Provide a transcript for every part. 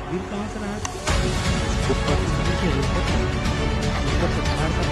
गिर कहाँ से रहा है? ऊपर नीचे ऊपर से पहाड़ का।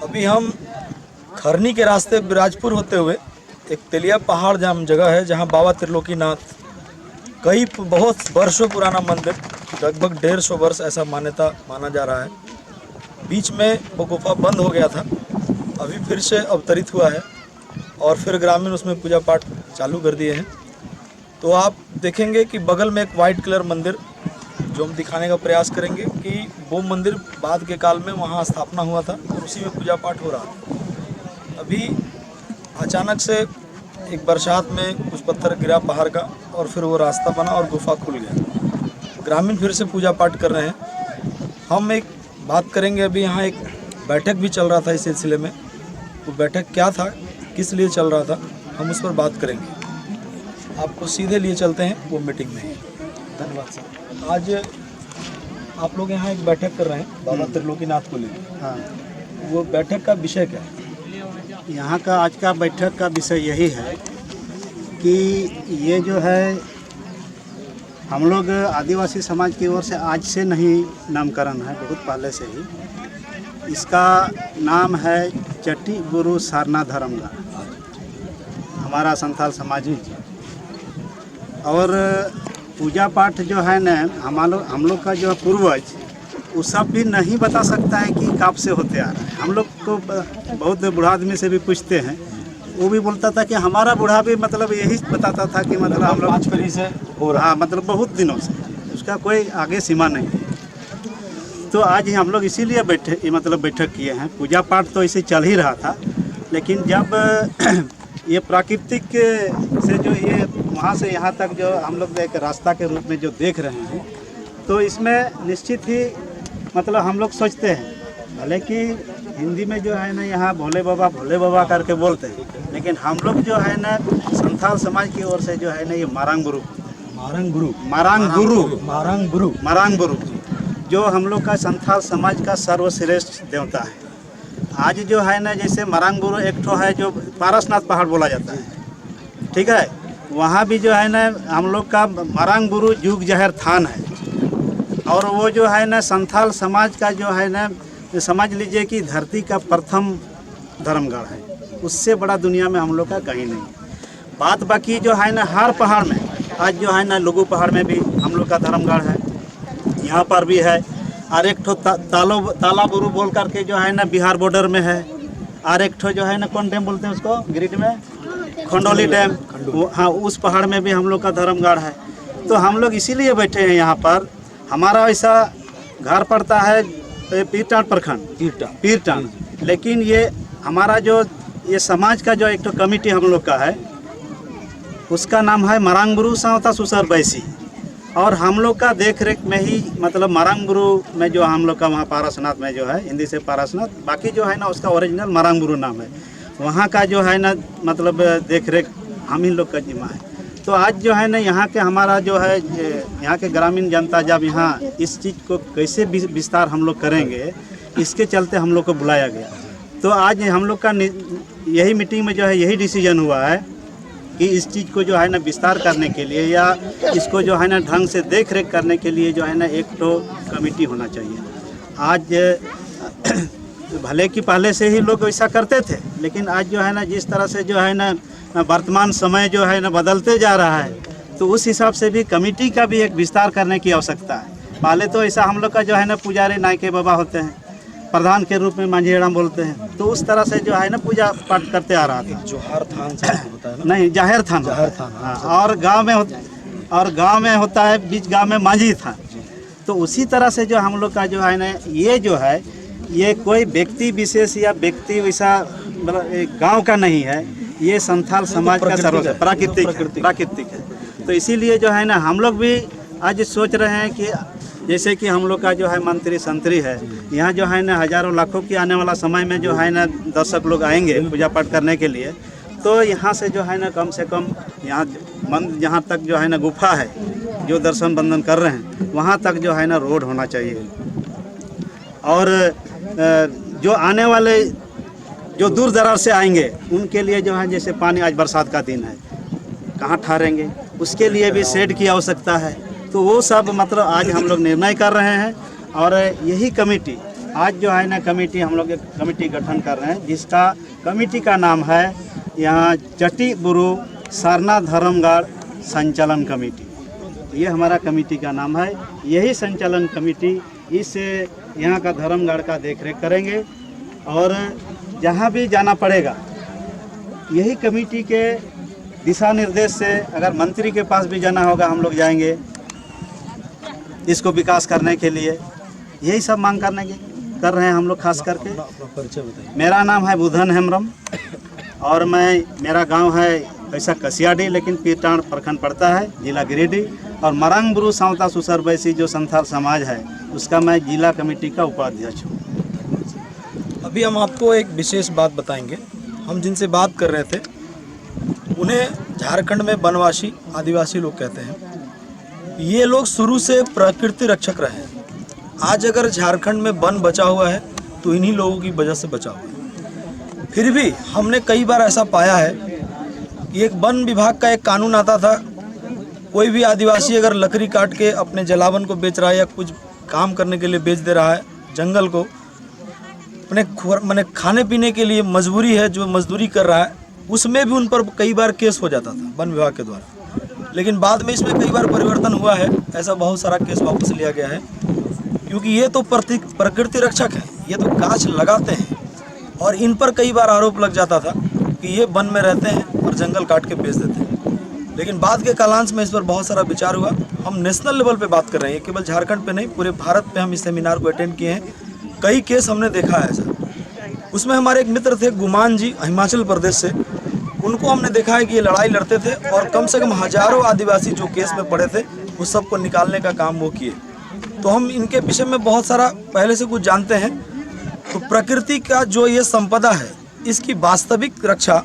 अभी हम खरनी के रास्ते बिराजपुर होते हुए एक तेलिया पहाड़ जगह है जहां बाबा त्रिलोकीनाथ कई बहुत वर्षों पुराना मंदिर, लगभग 150 वर्ष ऐसा मान्यता माना जा रहा है। बीच में वो गुफा बंद हो गया था, अभी फिर से अवतरित हुआ है और फिर ग्रामीण उसमें पूजा पाठ चालू कर दिए हैं। तो आप देखेंगे कि बगल में एक वाइट कलर मंदिर जो हम दिखाने का प्रयास करेंगे कि वो मंदिर बाद के काल में वहाँ स्थापना हुआ था और उसी में पूजा पाठ हो रहा था। अभी अचानक से एक बरसात में कुछ पत्थर गिरा पहाड़ का और फिर वो रास्ता बना और गुफा खुल गया। ग्रामीण फिर से पूजा पाठ कर रहे हैं। हम एक बात करेंगे, अभी यहाँ एक बैठक भी चल रहा था इस सिलसिले में। वो बैठक क्या था, किस लिए चल रहा था, हम उस पर बात करेंगे। आपको सीधे लिए चलते हैं वो मीटिंग में। धन्यवाद सर। आज आप लोग यहाँ एक बैठक कर रहे हैं बाबा त्रिलोकीनाथ को लेकर। हाँ, वो बैठक का विषय क्या है? यहाँ का आज का बैठक का विषय यही है कि ये जो है हम लोग आदिवासी समाज की ओर से आज से नहीं नामकरण है, बहुत पहले से ही। इसका नाम है चट्टी गुरु सारना धर्मगढ़, हमारा संथाल समाज ही। और पूजा पाठ जो है न हम लोग का जो पूर्वज वो सब भी नहीं बता सकता है कि कब से होते आ रहा है। हम लोग को बहुत बूढ़ा आदमी से भी पूछते हैं, वो भी बोलता था कि हमारा बूढ़ा भी मतलब यही बताता था कि मतलब हम लोग 5 पीढ़ी से हो रहा। हाँ, मतलब बहुत दिनों से, उसका कोई आगे सीमा नहीं है। तो आज ही हम लोग इसीलिए बैठक किए हैं। पूजा पाठ तो ऐसे चल ही रहा था, लेकिन जब ये प्राकृतिक से जो ये वहाँ से यहाँ तक जो हम लोग एक रास्ता के रूप में जो देख रहे हैं, तो इसमें निश्चित ही मतलब हम लोग सोचते हैं, भले कि हिंदी में जो है ना यहाँ भोले बाबा करके बोलते हैं, लेकिन हम लोग जो है ना संथाल समाज की ओर से जो है ना ये मारांग गुरु जो हम लोग का संथाल समाज का सर्वश्रेष्ठ देवता है। आज जो है ना जैसे मारांग गुरु एक ठो है जो पारसनाथ पहाड़ बोला जाता है, ठीक है, वहाँ भी जो है ना हम लोग का मारांग गुरु जुग जहर थान है। और वो जो है ना संथाल समाज का जो है ना समझ लीजिए कि धरती का प्रथम धर्मगढ़ है, उससे बड़ा दुनिया में हम लोग का कहीं नहीं। बात बाकी जो है ना हर पहाड़ में, आज जो है ना लुगु पहाड़ में भी हम लोग का धर्मगढ़ है, यहाँ पर भी है। और एक ठो तालाबुरु बोल करके जो है ना बिहार बॉर्डर में है। और एक ठो जो है ना कौन डैम बोलते हैं उसको ग्रिड में, खंडोली डैम, हाँ, उस पहाड़ में भी हम लोग का धर्मगढ़ है। तो हम लोग इसीलिए बैठे हैं यहाँ पर। हमारा ऐसा घर पड़ता है पीरटांड प्रखंड, पीरटांड, लेकिन ये हमारा जो ये समाज का जो एक तो कमेटी हम लोग का है, उसका नाम है मारांग गुरु सावता सुसर बैसी। और हम लोग का देख रेख में ही मतलब मारांग गुरु में जो हम लोग का वहाँ पारसनाथ में जो है, हिंदी से पारसनाथ, बाकी जो है ना उसका ओरिजिनल मारांग गुरु नाम है। वहाँ का जो है ना मतलब देख रेख हम ही लोग का जिम्मा है। तो आज जो है ना यहाँ के हमारा जो है यहाँ के ग्रामीण जनता जब यहाँ इस चीज़ को कैसे विस्तार हम लोग करेंगे, इसके चलते हम लोग को बुलाया गया। तो आज हम लोग का यही मीटिंग में जो है यही डिसीजन हुआ है कि इस चीज़ को जो है ना विस्तार करने के लिए या इसको जो है ना ढंग से देख रेख करने के लिए जो है ना एक तो कमेटी होना चाहिए। आज भले कि पहले से ही लोग ऐसा करते थे, लेकिन आज जो है ना जिस तरह से जो है ना वर्तमान समय जो है ना बदलते जा रहा है, तो उस हिसाब से भी कमेटी का भी एक विस्तार करने की आवश्यकता है। पहले तो ऐसा हम लोग का जो है ना पुजारी नायके बाबा होते हैं, प्रधान के रूप में मांझेड़ाम बोलते हैं, तो उस तरह से जो है ना पूजा पाठ करते आ रहा था। जोहार थान होता है ना? नहीं, जाहिर थान। जाहिर थान, हाँ, और गांव में होता है, बीच गांव में मांझी थान। तो उसी तरह से जो हम लोग का जो है ना ये जो है ये कोई व्यक्ति विशेष या व्यक्ति वैसा गांव का नहीं है, ये संथाल समाज का सर्व प्राकृतिक है। तो इसीलिए जो है ना हम लोग भी आज सोच रहे हैं कि जैसे कि हम लोग का जो है मंत्री संतरी है, यहाँ जो है ना हजारों लाखों की आने वाला समय में जो है ना दर्शक लोग आएंगे पूजा पाठ करने के लिए, तो यहाँ से जो है ना कम से कम यहाँ तक जो है ना गुफा है जो दर्शन बंदन कर रहे हैं, वहाँ तक जो है ना रोड होना चाहिए। और जो आने वाले जो दूर दराज से आएंगे उनके लिए जो है जैसे पानी, आज बरसात का दिन है, कहाँ ठहरेंगे, उसके लिए भी शेड की आवश्यकता है। तो वो सब मतलब आज हम लोग निर्णय कर रहे हैं। और यही कमेटी आज जो है ना कमेटी हम लोग एक कमेटी गठन कर रहे हैं, जिसका कमेटी का नाम है यहाँ चटी बुरु सरना धर्मगढ़ संचालन कमेटी। ये हमारा कमेटी का नाम है। यही संचालन कमेटी इस यहाँ का धर्मगढ़ का देखरेख करेंगे और जहाँ भी जाना पड़ेगा यही कमेटी के दिशा निर्देश से, अगर मंत्री के पास भी जाना होगा हम लोग जाएंगे इसको विकास करने के लिए। यही सब मांग कर रहे हैं हम लोग खास करके। परिचय बताइए। मेरा नाम है बुधन हेम्ब्रम और मेरा गांव है ऐसा कसियाडी, लेकिन पीरटांड प्रखंड पड़ता है, जिला गिरिडीह। और मरांग बुरु सावता सुसर बैसी जो संथाल समाज है उसका मैं जिला कमेटी का उपाध्यक्ष हूँ। अभी हम आपको एक विशेष बात बताएंगे। हम जिनसे बात कर रहे थे उन्हें झारखंड में वनवासी आदिवासी लोग कहते हैं। ये लोग शुरू से प्रकृति रक्षक रहे हैं। आज अगर झारखंड में वन बचा हुआ है तो इन्हीं लोगों की वजह से बचा हुआ है। फिर भी हमने कई बार ऐसा पाया है कि एक वन विभाग का एक कानून आता था, कोई भी आदिवासी अगर लकड़ी काट के अपने जलावन को बेच रहा है या कुछ काम करने के लिए बेच दे रहा है, जंगल को अपने खाने पीने के लिए मजबूरी है, जो मजदूरी कर रहा है, उसमें भी उन पर कई बार केस हो जाता था वन विभाग के द्वारा। लेकिन बाद में इसमें कई बार परिवर्तन हुआ है, ऐसा बहुत सारा केस वापस लिया गया है, क्योंकि ये तो प्रकृति रक्षक है, ये तो गाछ लगाते हैं। और इन पर कई बार आरोप लग जाता था कि ये वन में रहते हैं और जंगल काट के बेच देते हैं। लेकिन बाद के कालांश में इस पर बहुत सारा विचार हुआ। हम नेशनल लेवल पे बात कर रहे हैं, केवल झारखंड पे नहीं, पूरे भारत पे हम इस सेमिनार को अटेंड किए हैं। कई केस हमने देखा है ऐसा। उसमें हमारे एक मित्र थे गुमान जी, हिमाचल प्रदेश से, उनको हमने देखा है कि ये लड़ाई लड़ते थे और कम से कम हजारों आदिवासी जो केस में पड़े थे उस सबको निकालने का काम वो किए। तो हम इनके विषय में बहुत सारा पहले से कुछ जानते हैं। तो प्रकृति का जो ये संपदा है, इसकी वास्तविक रक्षा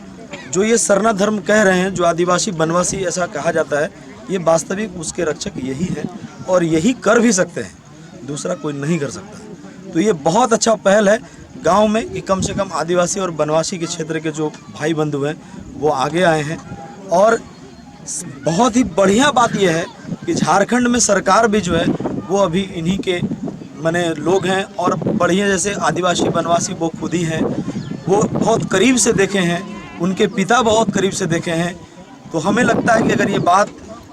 जो ये सरना धर्म कह रहे हैं, जो आदिवासी वनवासी ऐसा कहा जाता है, ये वास्तविक उसके रक्षक यही है और यही कर भी सकते हैं, दूसरा कोई नहीं कर सकता। तो ये बहुत अच्छा पहल है गांव में कि कम से कम आदिवासी और वनवासी के क्षेत्र के जो भाई बंधु हैं वो आगे आए हैं। और बहुत ही बढ़िया बात यह है कि झारखंड में सरकार भी जो है वो अभी इन्हीं के लोग हैं और बढ़िया, जैसे आदिवासी वनवासी वो खुद ही हैं, वो बहुत करीब से देखे हैं, उनके पिता बहुत करीब से देखे हैं। तो हमें लगता है कि अगर ये बात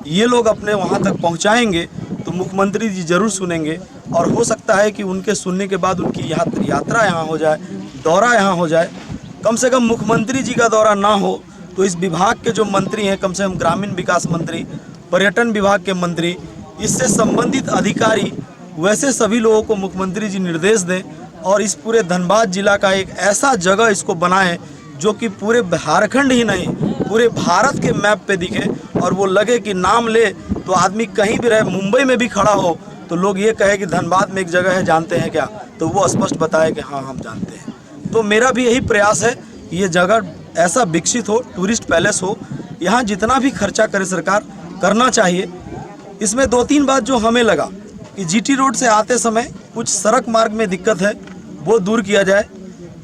ये लोग अपने वहाँ तक पहुँचाएंगे तो मुख्यमंत्री जी जरूर सुनेंगे और हो सकता है कि उनके सुनने के बाद उनकी यात्रा यहाँ हो जाए, दौरा यहाँ हो जाए। कम से कम मुख्यमंत्री जी का दौरा ना हो तो इस विभाग के जो मंत्री हैं, कम से कम ग्रामीण विकास मंत्री, पर्यटन विभाग के मंत्री, इससे संबंधित अधिकारी, वैसे सभी लोगों को मुख्यमंत्री जी निर्देश दें और इस पूरे धनबाद जिला का एक ऐसा जगह इसको बनाएं जो कि पूरे झारखंड ही नहीं पूरे भारत के मैप पे दिखे और वो लगे कि नाम ले तो आदमी कहीं भी रहे, मुंबई में भी खड़ा हो तो लोग ये कहे कि धनबाद में एक जगह है, जानते हैं क्या, तो वो स्पष्ट बताए कि हाँ हम जानते हैं। तो मेरा भी यही प्रयास है कि ये जगह ऐसा विकसित हो, टूरिस्ट पैलेस हो, यहाँ जितना भी खर्चा करे सरकार करना चाहिए। इसमें 2-3 बात जो हमें लगा कि जीटी रोड से आते समय कुछ सड़क मार्ग में दिक्कत है, वो दूर किया जाए।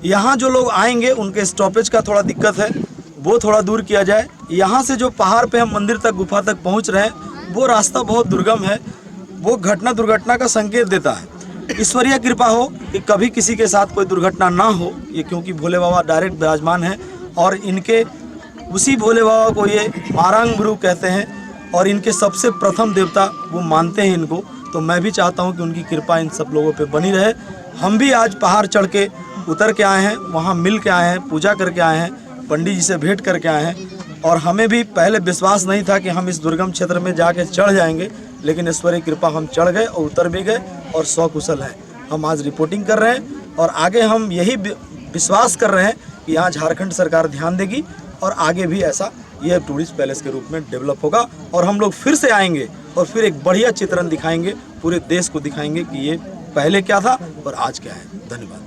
यहाँ जो लोग आएंगे उनके स्टॉपेज का थोड़ा दिक्कत है, वो थोड़ा दूर किया जाए। यहाँ से जो पहाड़ पे हम मंदिर तक, गुफा तक पहुँच रहे हैं, वो रास्ता बहुत दुर्गम है, वो दुर्घटना का संकेत देता है। ईश्वरीय कृपा हो कि कभी किसी के साथ कोई दुर्घटना ना हो, ये क्योंकि भोले बाबा डायरेक्ट विराजमान हैं और इनके उसी भोले बाबा को ये मारांग बुरु कहते हैं और इनके सबसे प्रथम देवता वो मानते हैं इनको। तो मैं भी चाहता हूँ कि उनकी कृपा इन सब लोगों पे बनी रहे। हम भी आज पहाड़ चढ़ के उतर के आए हैं, वहाँ मिल के आए हैं, पूजा करके आए हैं, पंडित जी से भेंट करके आए हैं और हमें भी पहले विश्वास नहीं था कि हम इस दुर्गम क्षेत्र में जाके चढ़ जाएंगे, लेकिन ईश्वरीय कृपा हम चढ़ गए और उतर भी गए और सकुशल हैं। हम आज रिपोर्टिंग कर रहे हैं और आगे हम यही विश्वास कर रहे हैं कि यहाँ झारखंड सरकार ध्यान देगी और आगे भी ऐसा ये टूरिस्ट पैलेस के रूप में डेवलप होगा और हम लोग फिर से आएंगे और फिर एक बढ़िया चित्रण दिखाएंगे, पूरे देश को दिखाएंगे कि ये पहले क्या था और आज क्या है। धन्यवाद।